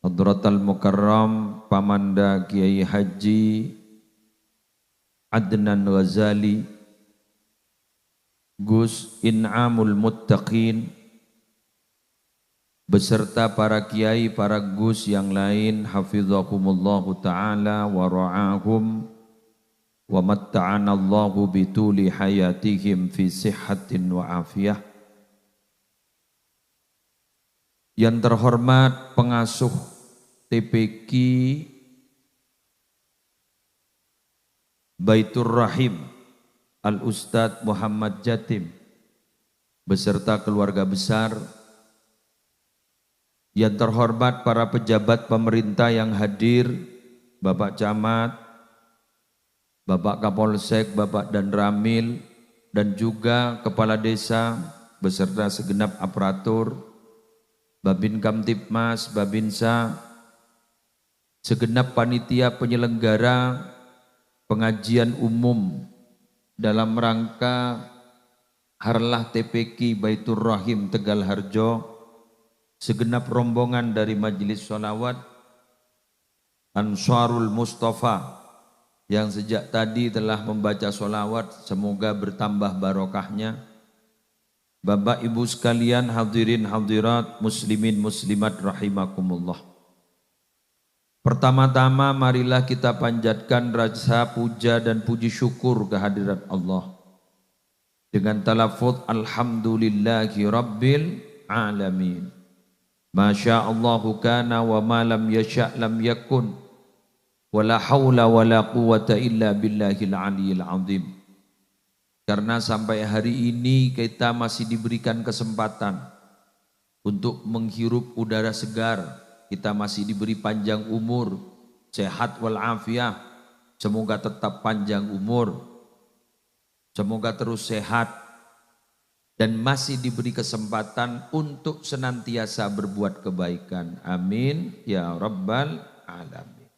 Hadratal Mukarram Pamanda Kiai Haji Adnan Ghazali Gus In'amul Muttaqin beserta para kiai, para gus yang lain, hafizahumullahu ta'ala wa ra'ahum wa matta'anallahu bituli hayatihim fi sihhatin wa afiyah. Yang terhormat pengasuh TPQ Baitur Rahim Al-Ustadz Muhammad Jatim beserta keluarga besar, yang terhormat para pejabat pemerintah yang hadir, Bapak Camat, Bapak Kapolsek, Bapak Dan Ramil, dan juga Kepala Desa beserta segenap aparatur, Babin Kamtipmas, Babinsa, segenap panitia penyelenggara pengajian umum dalam rangka Harlah TPQ Baitur Rahim Tegal Harjo, segenap rombongan dari Majelis Sholawat Ansarul Mustafa yang sejak tadi telah membaca sholawat, semoga bertambah barokahnya. Bapak Ibu sekalian, hadirin hadirat, muslimin muslimat rahimakumullah. Pertama-tama marilah kita panjatkan rasa puja dan puji syukur kehadirat Allah dengan talafuz alhamdulillahi rabbil alamin. Masya Allahu kana wa ma lam yasha' lam yakun wa la hawla wa la quwata illa billahil aliyil azim. Karena sampai hari ini kita masih diberikan kesempatan untuk menghirup udara segar, kita masih diberi panjang umur, sehat walafiat, semoga tetap panjang umur, semoga terus sehat, dan masih diberi kesempatan untuk senantiasa berbuat kebaikan. Amin ya rabbal alamin.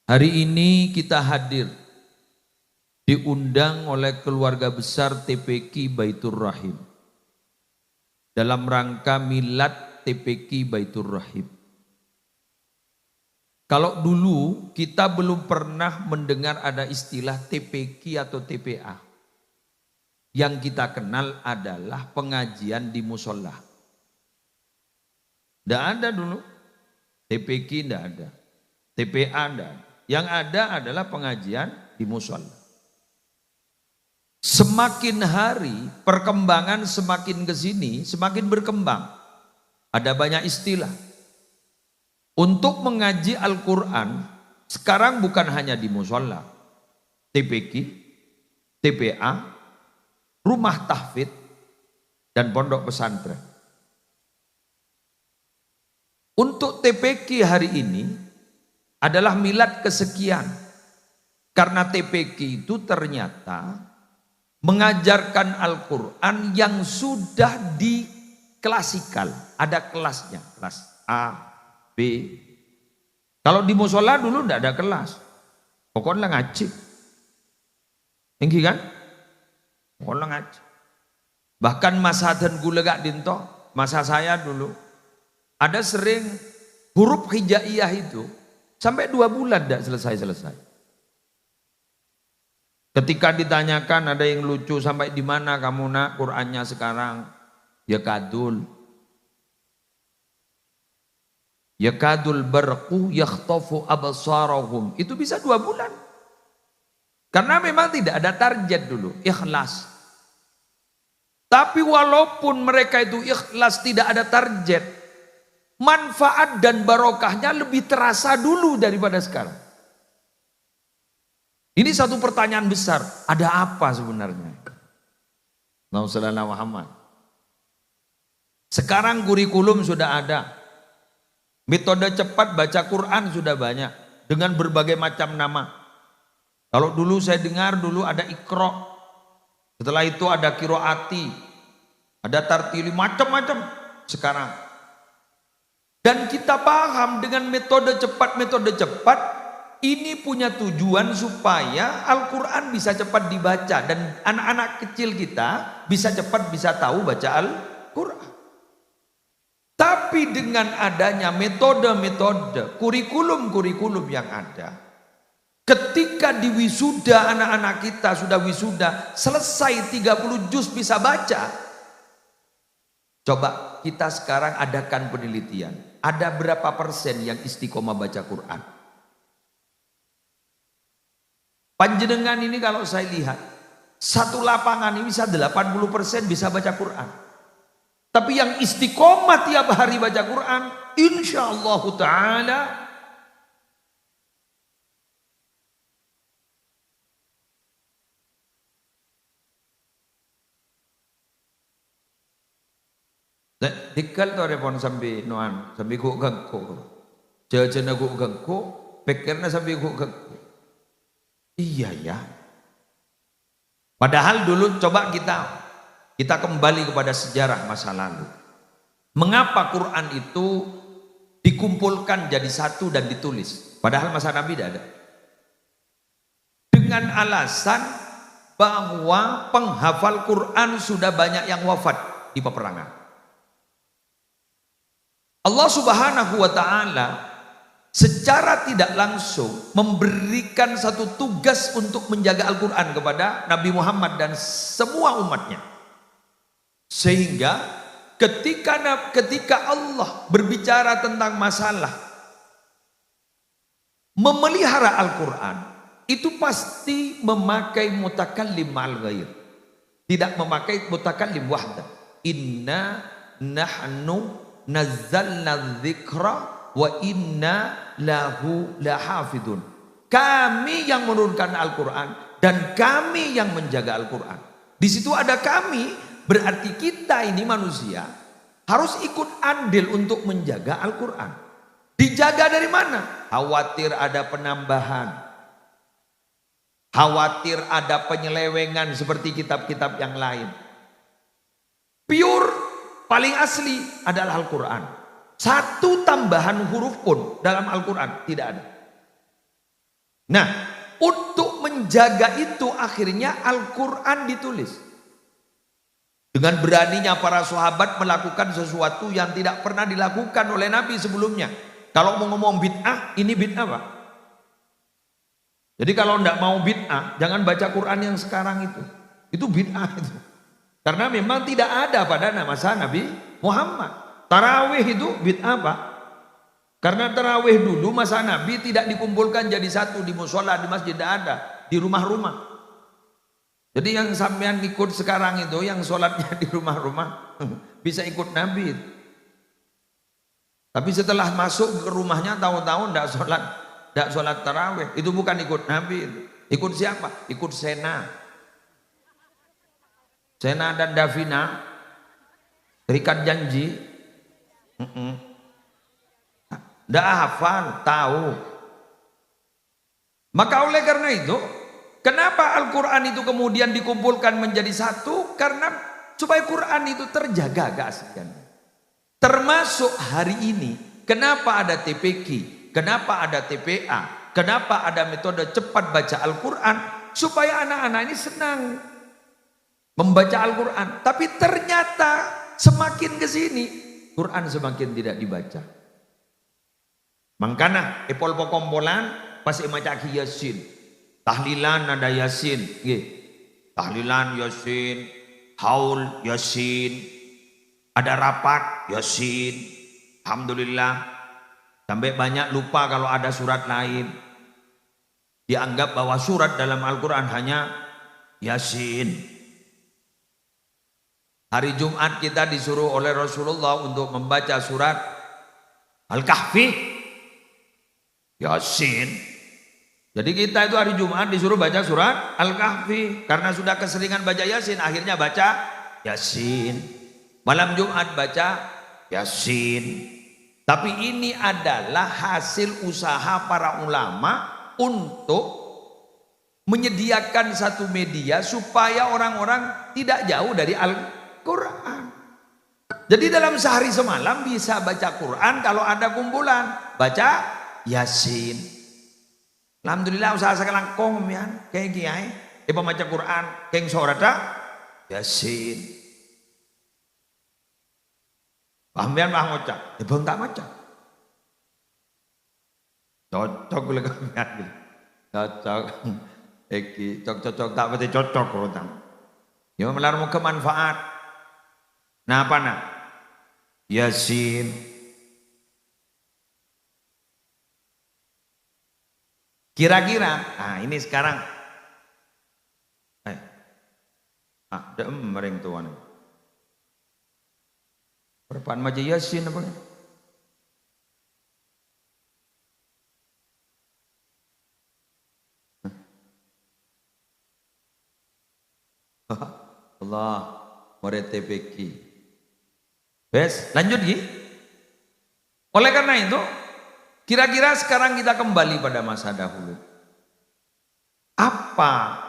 Hari ini kita hadir diundang oleh keluarga besar TPQ Baitur Rahim dalam rangka milad TPQ Baitur Rahim. Kalau dulu kita belum pernah mendengar ada istilah TPQ atau TPA. Yang kita kenal adalah pengajian di musola. Tidak ada dulu. TPQ tidak ada. TPA tidak ada. Yang ada adalah pengajian di musola. Semakin hari perkembangan semakin ke sini, semakin berkembang. Ada banyak istilah. Untuk mengaji Al-Quran, sekarang bukan hanya di musola, TPQ, TPA, rumah tahfidz, dan pondok pesantren. Untuk TPQ hari ini adalah milad kesekian. Karena TPQ itu ternyata mengajarkan Al-Quran yang sudah diklasikal. Ada kelasnya, kelas A, B. Kalau di musola dulu tidak ada kelas. Pokoknya ngaji. Tinggi kan? Pokoknya ngaji. Bahkan masa dan gulegak dinto, masa saya dulu, ada sering huruf hijaiyah itu sampai 2 bulan tidak selesai-selesai. Ketika ditanyakan ada yang lucu, sampai di mana kamu nak Qur'annya sekarang? Ya kadul. Ya kadul barqu yakhtafu absarahum. Itu bisa 2 bulan. Karena memang tidak ada target dulu, ikhlas. Tapi walaupun mereka itu ikhlas tidak ada target, manfaat dan barokahnya lebih terasa dulu daripada sekarang. Ini satu pertanyaan besar, ada apa sebenarnya? Muhammad. Sekarang kurikulum sudah ada. Metode cepat baca Quran sudah banyak dengan berbagai macam nama. Kalau dulu saya dengar dulu ada Iqra. Setelah itu ada Qiraati, ada Tartili, macam-macam sekarang. Dan kita paham dengan metode cepat ini punya tujuan supaya Al-Quran bisa cepat dibaca dan anak-anak kecil kita bisa cepat bisa tahu baca Al-Quran. Tapi dengan adanya metode-metode, kurikulum-kurikulum yang ada, ketika di wisuda anak-anak kita sudah wisuda, selesai 30 juz bisa baca. Coba kita sekarang adakan penelitian. Ada berapa persen yang istiqomah baca Quran? Panjenengan ini kalau saya lihat, satu lapangan ini bisa 80% bisa baca Quran. Tapi yang istiqomah tiap hari baca Quran, insyaallah ta'ala, dikal to repon sampai noan, sampai guk gangko. Jajana guk gangko, pikirnya sampai guk gangko. Iya ya. Padahal dulu coba kita kembali kepada sejarah masa lalu. Mengapa Quran itu dikumpulkan jadi satu dan ditulis? Padahal masa Nabi tidak ada. Dengan alasan bahwa penghafal Quran sudah banyak yang wafat di peperangan. Allah Subhanahu wa ta'ala secara tidak langsung memberikan satu tugas untuk menjaga Al-Quran kepada Nabi Muhammad dan semua umatnya. Sehingga ketika Allah berbicara tentang masalah memelihara Al-Quran, itu pasti memakai mutakallim ma'al ghair, tidak memakai mutakallim wahda. Inna nahnu nazzalna dzikra wa inna lahu lahafidun. Kami yang menurunkan Al-Quran dan kami yang menjaga Al-Quran. Di situ ada kami, berarti kita ini manusia harus ikut andil untuk menjaga Al-Quran. Dijaga dari mana? Khawatir ada penambahan, khawatir ada penyelewengan seperti kitab-kitab yang lain. Pure, paling asli adalah Al-Quran. Satu tambahan huruf pun dalam Al-Quran tidak ada. Nah, untuk menjaga itu akhirnya Al-Quran ditulis. Dengan beraninya para sahabat melakukan sesuatu yang tidak pernah dilakukan oleh Nabi sebelumnya. Kalau mau ngomong bid'ah, ini bid'ah Pak. Jadi kalau tidak mau bid'ah, jangan baca Quran yang sekarang itu. Itu bid'ah itu. Karena memang tidak ada pada masa Nabi Muhammad. Tarawih itu bid'ah Pak. Karena tarawih dulu masa Nabi tidak dikumpulkan jadi satu di musola, di masjid, tidak ada, di rumah-rumah. Jadi yang sampean ikut sekarang itu, yang sholatnya di rumah-rumah, bisa ikut Nabi. Tapi setelah masuk ke rumahnya tahun-tahun tidak sholat tarawih, itu bukan ikut Nabi. Ikut siapa? Ikut Sena dan Davina, terikat janji. Tidak hafal, tahu. Maka oleh karena itu, kenapa Al-Quran itu kemudian dikumpulkan menjadi satu? Karena supaya Quran itu terjaga keaslian. Termasuk hari ini, kenapa ada TPQ, kenapa ada TPA, kenapa ada metode cepat baca Al-Quran? Supaya anak-anak ini senang membaca Al-Quran. Tapi ternyata semakin ke sini, Quran semakin tidak dibaca. Mangkana epol pokompolan pasti maca Yasin. Tahlilan ada Yasin, nggih. Tahlilan Yasin, haul Yasin, ada rapat Yasin. Alhamdulillah. Sampai banyak lupa kalau ada surat lain. Dianggap bahwa surat dalam Al-Quran hanya Yasin. Hari Jumat kita disuruh oleh Rasulullah untuk membaca surat Al-Kahfi, Yasin. Jadi kita itu hari Jumat disuruh baca surat Al-Kahfi. Karena sudah keseringan baca Yasin, akhirnya baca Yasin. Malam Jumat baca Yasin. Tapi ini adalah hasil usaha para ulama untuk menyediakan satu media supaya orang-orang tidak jauh dari Al-Quran. Jadi dalam sehari semalam bisa baca Quran kalau ada kumpulan baca Yasin. Alhamdulillah usaha sekarang komian kayak kiai baca Quran keng sorata Yasin. Pahamian mah ngocak, ya bang tak macam. Cocok gula kamian gula. Cocok. Eki cocok tak berarti cocok rotang. Ya melarang kemanfaat. Nah apa nak? Yasin. Kira-kira, nah ini sekarang. Ada mereng tuan. Perpaan maja Yasin apa? Allah, morete beki. Bes, lanjut Gi. Oleh karena itu, kira-kira sekarang kita kembali pada masa dahulu. Apa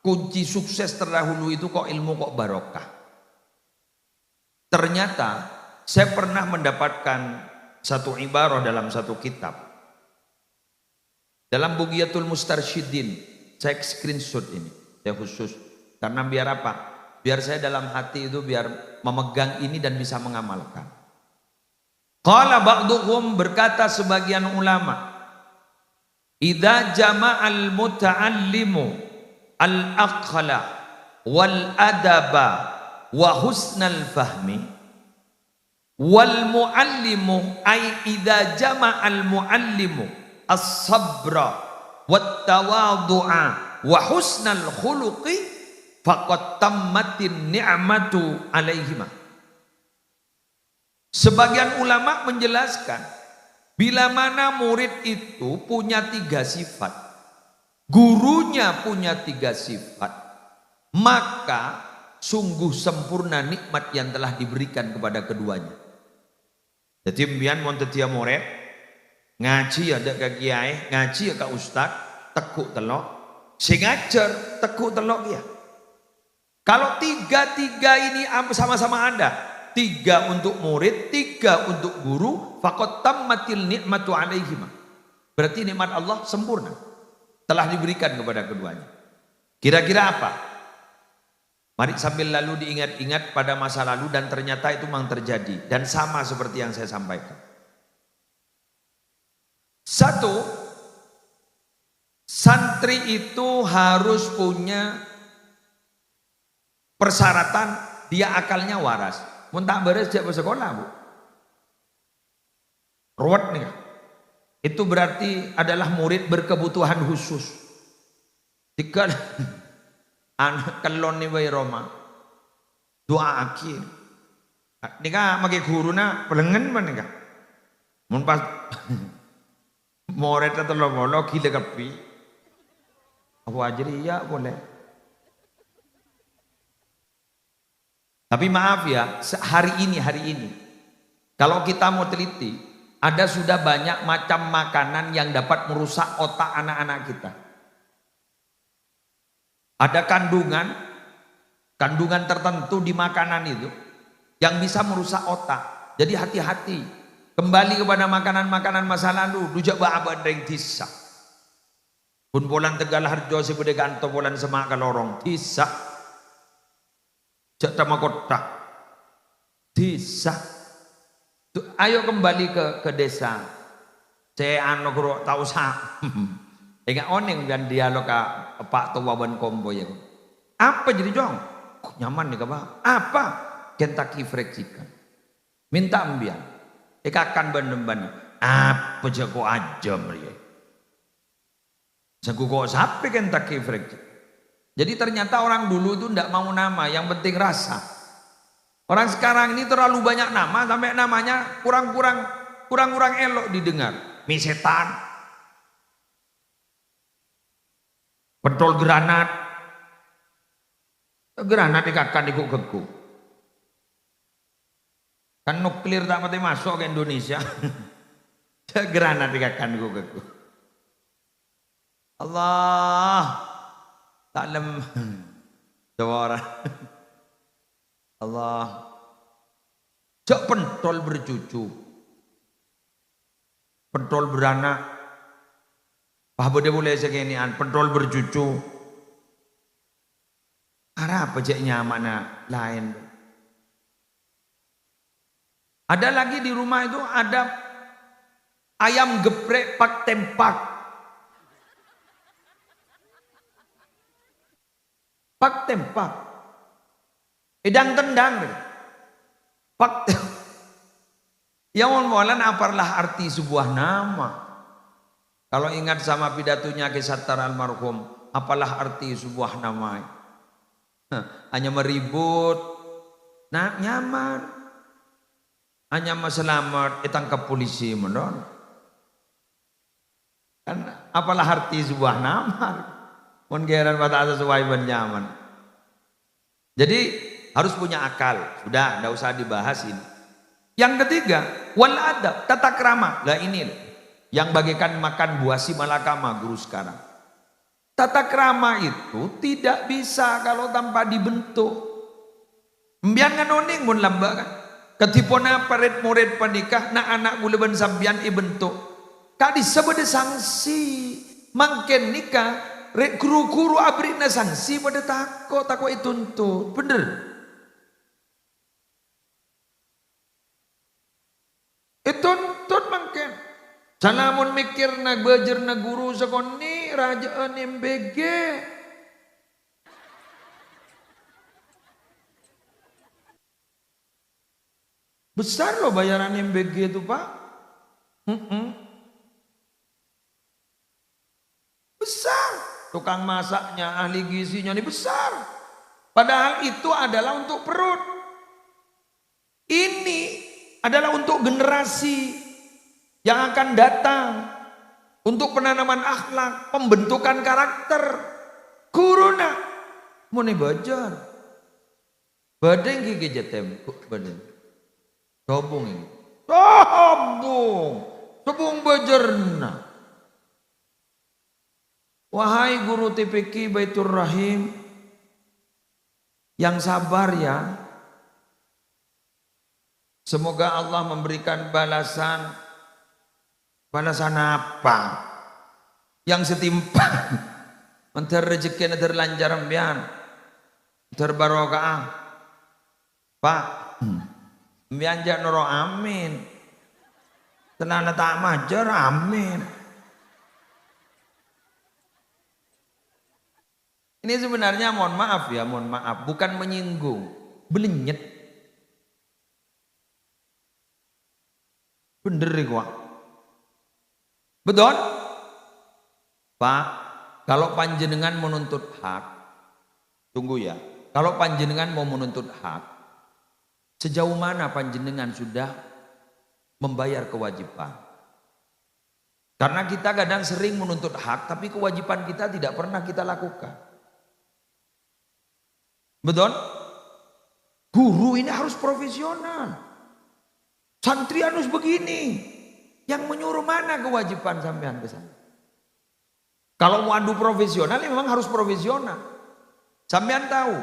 kunci sukses terdahulu itu kok ilmu kok barokah? Ternyata saya pernah mendapatkan satu ibarah dalam satu kitab. Dalam Bugiyatul Mustarsyidin, saya screenshot ini. Saya khusus karena biar apa? Biar saya dalam hati itu biar memegang ini dan bisa mengamalkan. Qala ba'duhum, berkata sebagian ulama, idza jama'al muta'allimu al-aqla wal adaba wa husnal fahmi wal muallimu ay idza jama'al muallimu as-sabra wat tawadhu'a wa husnal khuluqi faqad tammatin ni'matu alaihima. Sebagian ulama menjelaskan bila mana murid itu punya 3 sifat, gurunya punya 3 sifat, maka sungguh sempurna nikmat yang telah diberikan kepada keduanya. Jadi mbiyen wonten dia murid ngaji ada ke kiai, ngaji ya ke ustaz, tekuk telok, sing ngajar tekuk telok ya. Kalau 3 ini sama-sama ada, 3 untuk murid, 3 untuk guru, faqad tammatil ni'matu alaihima. Berarti nikmat Allah sempurna, telah diberikan kepada keduanya. Kira-kira apa? Mari sambil lalu diingat-ingat pada masa lalu dan ternyata itu memang terjadi dan sama seperti yang saya sampaikan. 1, santri itu harus punya persyaratan dia akalnya waras. Mun tak beres dia bersekolah, Bu. Ruwet nih. Itu berarti adalah murid berkebutuhan khusus. Jika anak kelon ni wae Roma. Doa akhir. Nika mage guruna pelengen men nika. Mun pas murid atau lo gila kepi. Aku ajri ya boleh. Tapi maaf ya, hari ini kalau kita mau teliti, ada sudah banyak macam makanan yang dapat merusak otak anak-anak kita. Ada kandungan tertentu di makanan itu yang bisa merusak otak. Jadi hati-hati. Kembali kepada makanan-makanan masa lalu, rujak ba'abad ring tisak. Pun bolan Tegal Harjo sebede kanto bolan Semak Kalorong tisak. Jak sama kota desa. Ayo kembali ke desa. Saya anu guru tahu sah. Enggak oneng dan dialog Pak Tuwaban Kombo ya. Apa jadi jong? Nyaman nih Pak. Apa? Kentucky Fried Chicken. Minta ambian. Ikakan bandem-bandem. Apa jago aja meriye. Jago kok sampai Kentucky Fried Chicken. Jadi ternyata orang dulu itu tidak mau nama, yang penting rasa. Orang sekarang ini terlalu banyak nama sampai namanya kurang elok didengar. Mie setan, pentol granat dikakan diku-geku. Kan nuklir tak mati masuk ke Indonesia. Granat dikakan diku-geku. Allah. Taklem Jawara. Allah. Jak pentol bercucu. Pentol beranak. Pak Bode boleh seginian pentol bercucu. Arah apa jak nyaman lain. Ada lagi di rumah itu ada ayam geprek pak tempak. Pak tempak. Edang tendang. Pak tempak. Ya mohon apalah arti sebuah nama. Kalau ingat sama pidatonya Ki Sattar almarhum, apalah arti sebuah nama? Hanya meribut, nah nyaman. Hanya selamat, ditangkap polisi menon. Kan apalah arti sebuah nama? Menggeran pada atas sesuai nyaman. Jadi harus punya akal. Sudah, tidak usah dibahas ini. Yang ketiga, wal adab, tata krama. Lah ini yang bagaikan makan buah si malakama guru sekarang. Tata krama itu tidak bisa kalau tanpa dibentuk. Mbian nganoning mun lamba kan. Ketipona paret murid panikah na anak buleban sambian ibentuk. Kadi sebede sanksi mangken nikah rek guru-guru abri na sanksi pada tako ituntut. Bener. Ituntut mangken. Salamun mikir na bajer na guru sekoni rajaan MBG. Besar loh bayaran MBG itu Pak. Besar. Tukang masaknya, ahli gizinya ini besar. Padahal itu adalah untuk perut. Ini adalah untuk generasi yang akan datang. Untuk penanaman akhlak, pembentukan karakter. Guruna. Mau nih bajar. Badeng gigi jetem. Badeng. Sobung ini. Sobung bajarna. Wahai guru TPQ Baitur Rahim. Yang sabar ya. Semoga Allah memberikan balasan. Balasan apa? Yang setimpal. Antar rezeki antar lancar ambian. Antar barokah. Pak. Ambian jak noro amin. Tenana tak majar amin. Ini sebenarnya mohon maaf ya, mohon maaf. Bukan menyinggung. Belenyet. Bener kok. Betul? Pak, kalau panjenengan menuntut hak, tunggu ya. Kalau panjenengan mau menuntut hak, sejauh mana panjenengan sudah membayar kewajiban? Karena kita kadang sering menuntut hak, tapi kewajiban kita tidak pernah kita lakukan. Betul? Guru ini harus profesional. Santri harus begini. Yang menyuruh mana kewajiban sampean ke sana? Kalau mau adu profesional memang harus profesional. Sampean tahu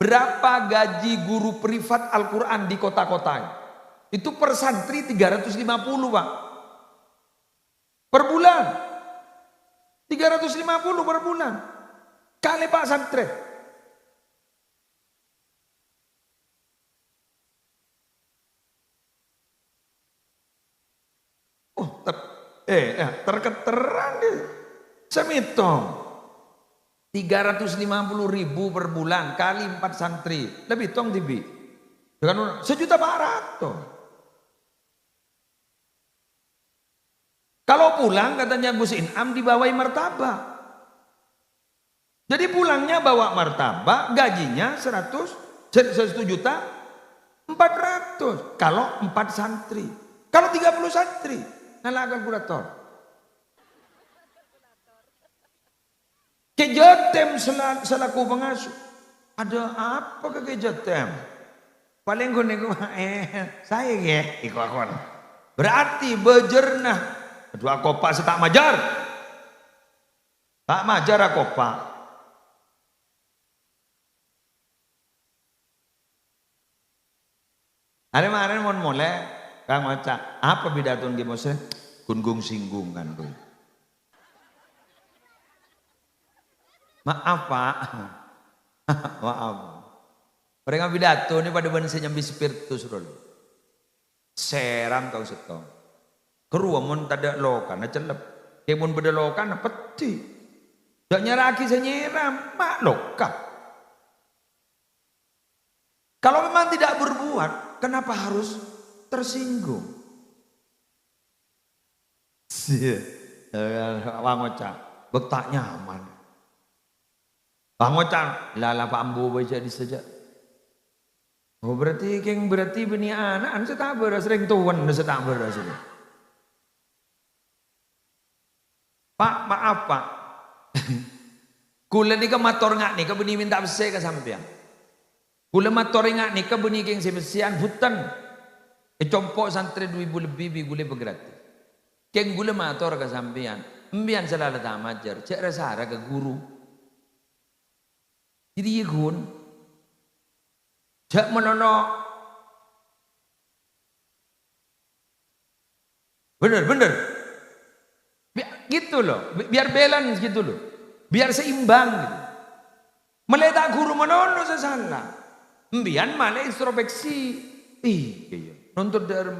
berapa gaji guru privat Al-Quran di kota-kota? Itu per santri 350 Pak. Per bulan. 350 per bulan. Kali Pak santri. Oh, terketeran deh. Semitong 350.000 per bulan kali 4 santri. Lebih tong tibi. Dengan 1.400.000. Kalau pulang katanya Gus Inam dibawai martabak. Jadi pulangnya bawa martabak, gajinya 1.400.000. Kalau 4 santri. Kalau 30 santri. Nala kalkulator. Kejatem selaku pengasuh. Ada apa ke kejatem? Paling gue saya ya ikut. Berarti bejernah. Dua kopak setak majar. Tak majar kopak. Hari-hari mau mulai. Kang Oca, apa bidatun di Mose? Gunggung singgung kan tuh. Maaf Pak. Maaf. Mereka pidato ini pada bahasa nyambi spiritus dulu. Serang kau setong. Keruamun tak ada lokan, celep. Kemun beda lokan, peti. Tak nyeraki senyeram, mak lokan. Kalau memang tidak berbuat, kenapa harus tersinggung? Bang Oca, betak nyaman. Bang Oca, lala Pak Ambo baca di sejak. Oh berarti beni anak tak beras sering tuan tak beras itu. Pak maaf Pak. Kula ni ke mator ngak ni ke beni minta besi ke sampean. Kula mator ngak ni ke beni keng sebesian hutan. Kecompok santri 2000 lebih gule bergratis. Keng gula mator ke sampean. Embian selalu tak majar. Cek rasa ke guru. Jadi ya gun. Jak menono. Bener. Gitu loh. Biar balance gitu loh. Biar seimbang gitu. Meletak guru menono sesalah. Mbian malah introspeksi. Iya. Nuntut dari.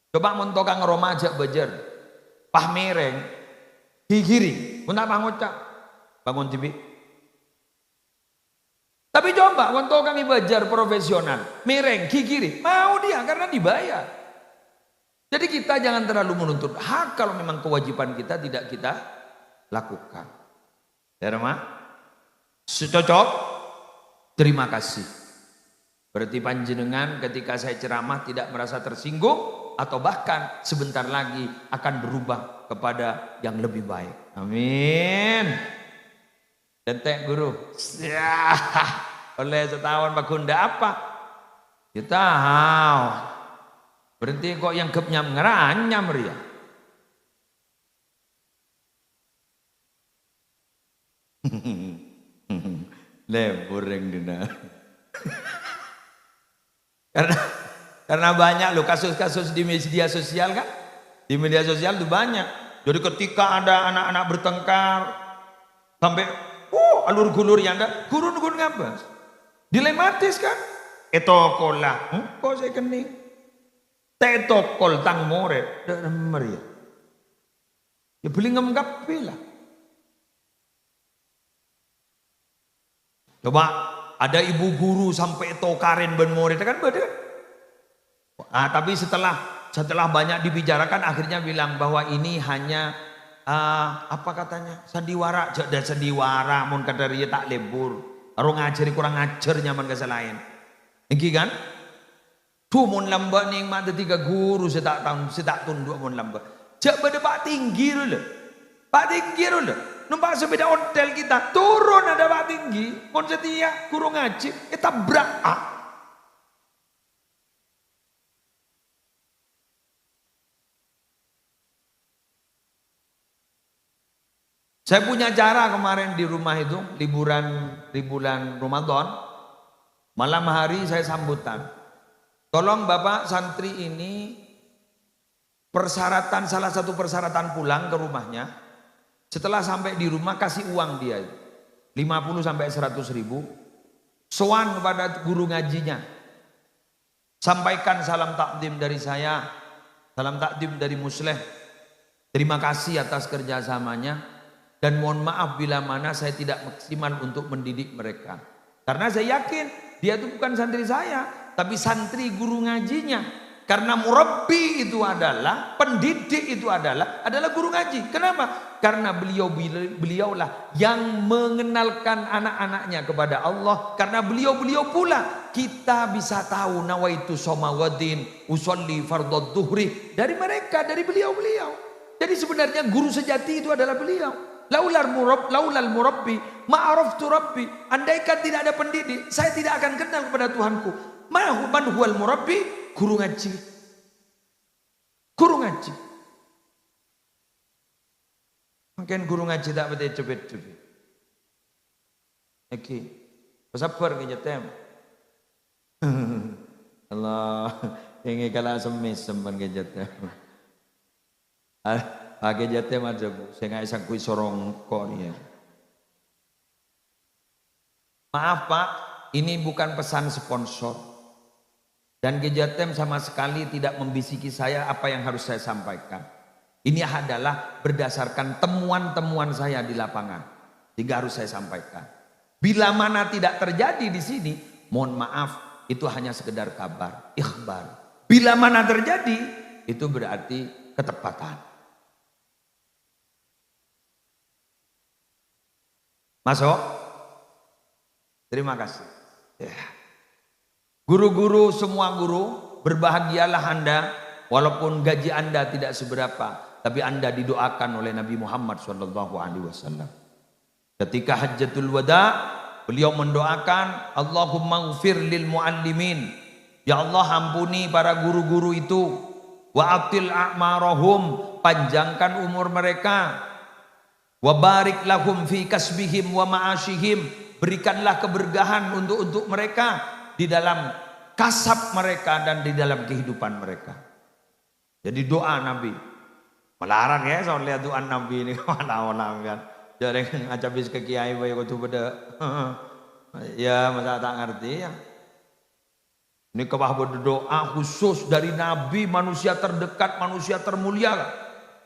Coba montokang remaja bejer. Pah mereng. Kiri. Untuk ngocak. Bangun TV. Tapi coba untuk kami belajar profesional, mereng, kiri, mau dia karena dibayar. Jadi kita jangan terlalu menuntut hak kalau memang kewajiban kita tidak kita lakukan. Ya Rama? Secocok? Terima kasih. Berarti panjenengan ketika saya ceramah tidak merasa tersinggung atau bahkan sebentar lagi akan berubah kepada yang lebih baik. Amin. Dentek guru. Ya, oleh setahun Pak Gunda apa? Kita tahu. Berarti kok yang kepnyam ngeranyam ya. Lebur yang dina. Karena banyak loh kasus-kasus di media sosial kan? Di media sosial itu banyak. Jadi ketika ada anak-anak bertengkar sampai alur gulur yang ada, gurun ngabas. Dilematis kan? Etokol lah. Kok saya kening? Tetokol tang moret. Meriah. Ya beli ngemgap lah. Coba ada ibu guru sampai tokarin ben moret kan beda. Tapi setelah banyak dibicarakan akhirnya bilang bahwa ini hanya apa katanya sandiwara jadi sandiwara mun kata dia tak lebur orang ngajari kurang ngajar nyaman ke lain iki kan tuh mun lamba ning mata tiga guru saya tak tunduk mun lamba jak pada Pak Tinggi lho numpak sepeda hotel kita turun ada Pak Tinggi mun setia guru ngaji tabrak Saya punya cara kemarin di rumah itu liburan Ramadan. Malam hari saya sambutan. Tolong Bapak santri ini salah satu persyaratan pulang ke rumahnya. Setelah sampai di rumah kasih uang dia 50 sampai 100 ribu. Sowan kepada guru ngajinya. Sampaikan salam takdim dari saya. Salam takdim dari Musleh. Terima kasih atas kerjasamanya. Dan mohon maaf bila mana saya tidak maksimal untuk mendidik mereka. Karena saya yakin dia itu bukan santri saya. Tapi santri guru ngajinya. Karena murabbi itu adalah, pendidik itu adalah guru ngaji. Kenapa? Karena beliaulah yang mengenalkan anak-anaknya kepada Allah. Karena beliau pula kita bisa tahu nawaitu somawadin usolli fardad duhri. Dari mereka, dari beliau. Jadi sebenarnya guru sejati itu adalah beliau. Laulal murabbi ma'araftu rabbi. Andaikan tidak ada pendidik, saya tidak akan kenal kepada Tuhanku. Man huwal murabbi? Guru ngaji. Mungkin guru ngaji tak betul cepet. Oke. Sabar ke jetem. Allah, ingin kalah semis sempan ke jetem. Pakai jatah aja bu, saya nggak isang kui sorong kok nih ya. Maaf Pak, ini bukan pesan sponsor. Dan Gejatem sama sekali tidak membisiki saya apa yang harus saya sampaikan. Ini adalah berdasarkan temuan-temuan saya di lapangan. Sehingga harus saya sampaikan. Bila mana tidak terjadi di sini, mohon maaf, itu hanya sekedar kabar, ikhbar. Bila mana terjadi, itu berarti ketepatan. Masuk? Terima kasih. Ya. Guru-guru, semua guru, berbahagialah Anda, walaupun gaji Anda tidak seberapa, tapi Anda didoakan oleh Nabi Muhammad SAW. Ketika Hajjatul Wada, beliau mendoakan, Allahumma ghfir lil muallimin. Ya Allah, ampuni para guru-guru itu. Wa'atil a'marahum, panjangkan umur mereka. Wa barik lahum fi kasbihim wa ma'ashihim, berikanlah keberkahan untuk mereka di dalam kasab mereka dan di dalam kehidupan mereka. Jadi doa Nabi. Melarang ya soal lihat doa Nabi ini malah kan. Jarang ngacapis ke kiai bae kudu beda. Ya masa tak ngerti ya. Ini kebah berdoa khusus dari Nabi, manusia terdekat, manusia termulia.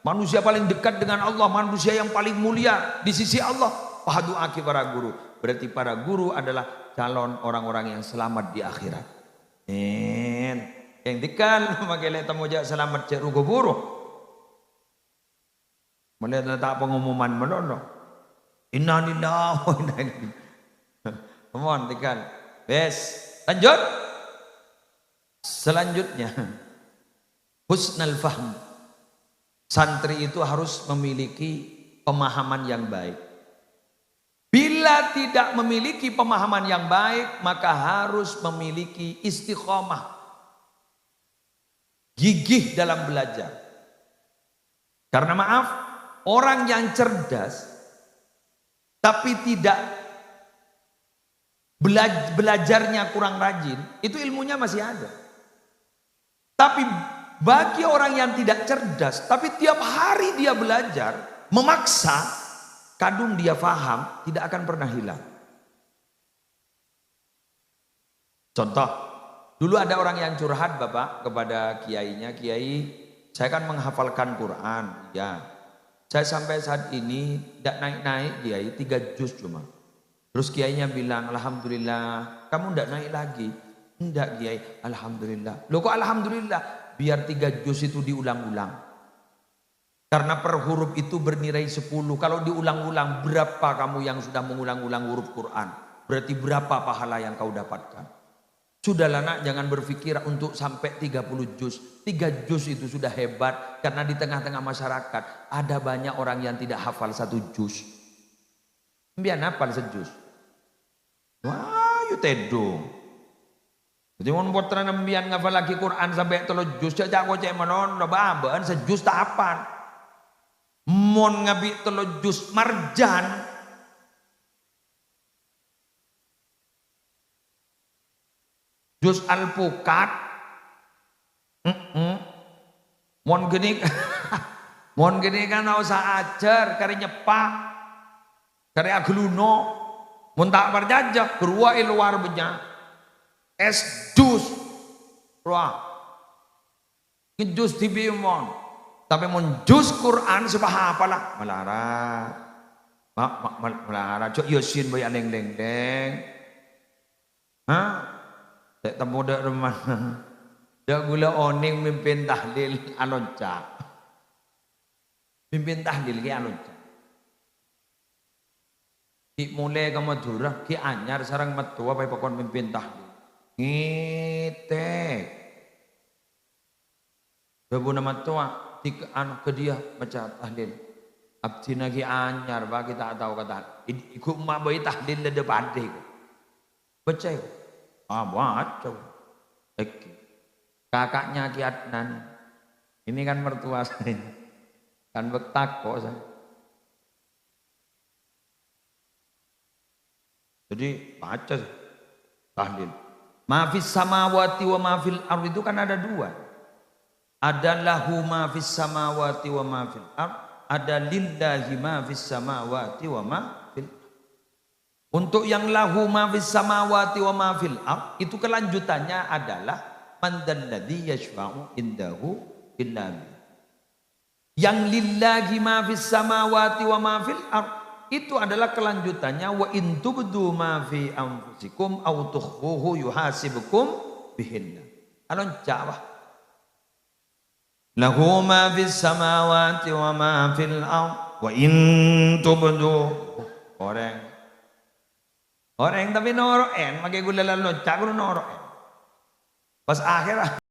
Manusia paling dekat dengan Allah, manusia yang paling mulia di sisi Allah. Pahaduaki para guru. Berarti para guru adalah calon orang-orang yang selamat di akhirat. Yang dikal makanya temu jak selamat cek rugo guru. Melihat tak pengumuman menono. Inna lillahi wa inna ilaihi. Mohon dikal. Bes, lanjut. Selanjutnya husnul fahm. Santri itu harus memiliki pemahaman yang baik. Bila tidak memiliki pemahaman yang baik, maka harus memiliki istiqomah. Gigih dalam belajar. Karena maaf, orang yang cerdas tapi tidak belajarnya kurang rajin, itu ilmunya masih ada. Tapi bagi orang yang tidak cerdas, tapi tiap hari dia belajar, memaksa, kadung dia faham, tidak akan pernah hilang. Contoh, dulu ada orang yang curhat Bapak kepada kiainya, Kiai, saya kan menghafalkan Quran, ya. Saya sampai saat ini tidak naik-naik Kiai, 3 juz cuma. Terus Kiainya bilang, Alhamdulillah, kamu tidak naik lagi. Tidak Kiai, Alhamdulillah. Loh kok Alhamdulillah? Biar 3 juz itu diulang-ulang. Karena per huruf itu bernilai 10. Kalau diulang-ulang, berapa kamu yang sudah mengulang-ulang huruf Quran? Berarti berapa pahala yang kau dapatkan? Sudahlah nak, jangan berpikir untuk sampai 30 juz. 3 juz itu sudah hebat. Karena di tengah-tengah masyarakat ada banyak orang yang tidak hafal 1 juz. Biar hafal 1 juz. Wah, you tedong. Jadi mun putra nembian ngafal lagi Quran sampai 3 juz cak kocek menono baban sejuz tak apal. Mun ngabi 3 juz marjan. Juz alpukat. Mun gini mon gini kan usah ajar kari nyepak. Kari agluno. Mun tak berjajah berua luar benya. Es jus, wah, jus di bimon, tapi mun jus Quran sebah apalah melarat, melarat, cok yosin boy aneng deng deng, hah, tak temu dak rumah, dak gula oning mimpin tahlil alonca, mimpin tahlil ki alonca, ki mulai ke Madura, ki anyar sarang metua pai pokon mimpin tahlil. Ngitek Babu nama tua anu ke dia baca tahlil abdi nagi anyar bagi tak tahu kata ikut mak bayi tahlil di depan dek baca baca kakaknya Ki Adnan ini kan mertua saya kan bektak kok saya jadi baca tahlil. Mafis samawati wa mafil ardh itu kan ada 2. Ada lahu mafis samawati wa mafil ardh, ada lillahi mafis samawati wa mafil. Untuk yang lahu mafis samawati wa mafil ardh itu kelanjutannya adalah Man dzalladzi yashfa'u indahu illa bi. Yang lillahi ma fis samawati wa ma fil ardh. Itu adalah kelanjutannya wa in tubdu ma fi anfusikum aw tukhfuhu yuhasibukum bihinna. Alon Jawa. Lahu ma fis samawati wa ma fil ardh wa in tubdu orang tapi noro en make gula lalo cak noro en. Pas akhir